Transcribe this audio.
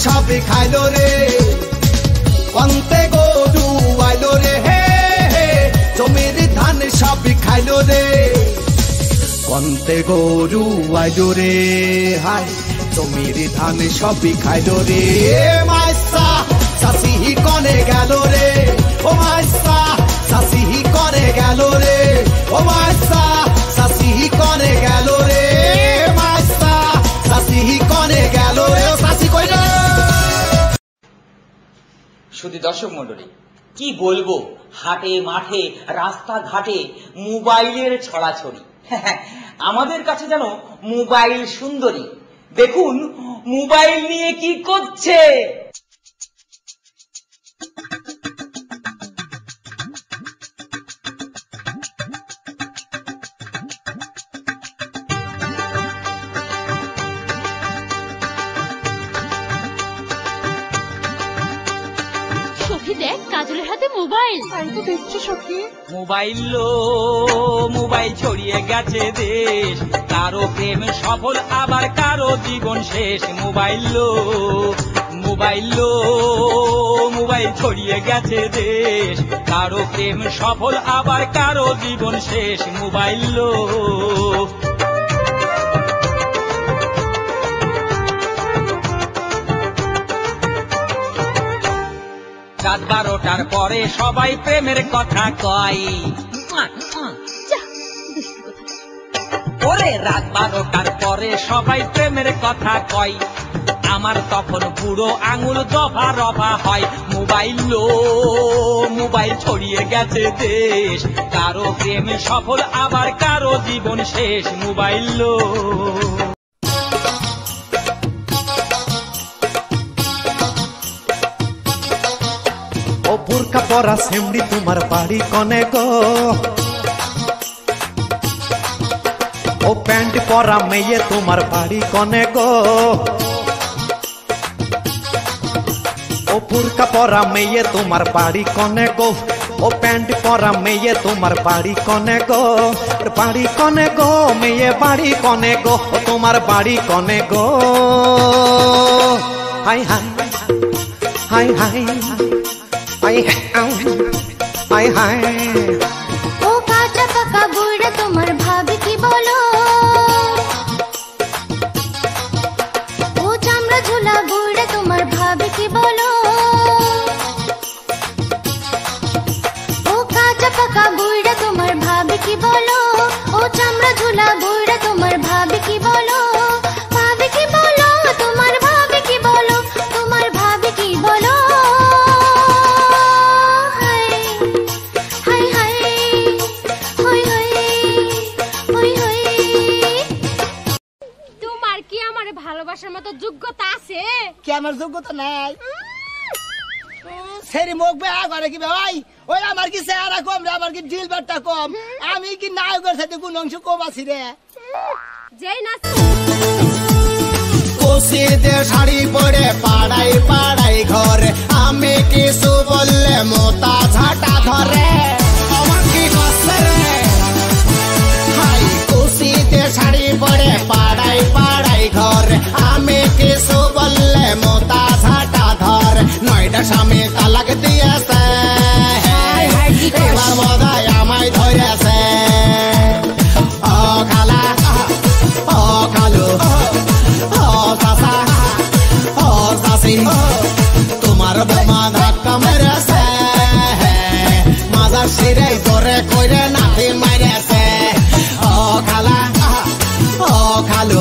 সবই খাইলো রে কন্তে গরু আইলো রে হে জমির ধান সবই খাইলো রে কন্তে গরু আইলো রে হাই জমির ধান সবই খাইলো রে মাইসা চাষি কনে গেল রে ও মাইসা চাষি কনে গেল রে ও মাইসা চাষি কনে গেল রে মাইসা চাষি কনে গেল রে ও চাষি কইরে। শুধু দর্শক মন্ডলী কি বলবো, হাটে মাঠে রাস্তাঘাটে মোবাইলের ছড়াছড়ি। আমাদের কাছে যেন মোবাইল সুন্দরী। দেখুন মোবাইল নিয়ে কি করছে। কাজলের হাতে মোবাইল, তো দেখছি সখী মোবাইল মোবাইল ছড়িয়ে গেছে দেশ, কারো প্রেম সফল আবার কারো জীবন শেষ। মোবাইল মোবাইল মোবাইল ছড়িয়ে গেছে দেশ, কারো প্রেম সফল আবার কারো জীবন শেষ। মোবাইল রাত 12টার পরে সবাই প্রেমের কথা কয়। ওরে রাত 12টার পরে সবাই প্রেমের কথা কয়, আমার তখন বুড়ো আঙুল দফা রফা হয়। মোবাইল মোবাইল ছড়িয়ে গেছে দেশ, কারো প্রেম সফল আবার কারো জীবন শেষ। মোবাইল ও বুরকা পরা সেমড়ি তোমার বাড়ি কনে গো, ও প্যান্ট পরা মেয়ে তোমার বাড়ি কনে গো, ও বুরকা পরা মেয়ে তোমার বাড়ি কনে গো, ও প্যান্ট পরা মেয়ে তোমার বাড়ি কনে গো, বাড়ি কনে গো মেয়ে বাড়ি কনে গো, ও তোমার বাড়ি কনে গো। হাই হাই হাই হাই হাই হাই ও কাঁচা পাকা বুড়া তোমার ভাবি কি বলো, ও চামড়া ঝোলা বুড়া তোমার ভাবি কি বলো, ও কাঁচা পাকা বুড়া তোমার ভাবি কি বলো, ও চামড়া ঝোলা বুড়া তোমার ভাবি কি বলো, ভাবি কি বলো তোমার ভাবি কি বলো, তোমার ভাবি কি বলো। ভালোবাসার মতো যোগ্যতা আছে কি? আমার যোগ্যতা নাই। সেরি মুখ বেয়া করে কি ভাই? ওই আমার কি চেহারা কম রে, আমার কি ঢিল বাট্টা কম, আমি কি নায়কের সাথে কোন অংশ কম আছি রে? যেই না কোসিতে শাড়ি পরে পাড়াই পাড়াই ঘরে, আমি কিছু বললে মোতা ঝাঁটা ধরে। আমার কি কষ্ট রে হাই, কোসিতে শাড়ি পরে পাড়াই পাড়াই ঘরে, আমি কিছু বললে মোতা ঝাঁটা ধরে। 9টা স্বামী তালাক দিয়েছে, এবার বোধহয় আমায় ধরেছে। ও খালা ও খালু ও চাচা ও চাচি, তোমার বোমা ধাক্কা মেরেছে, মাজার সিরে জোরে কইরে নাতি মারেছে। ও খালা ও খালু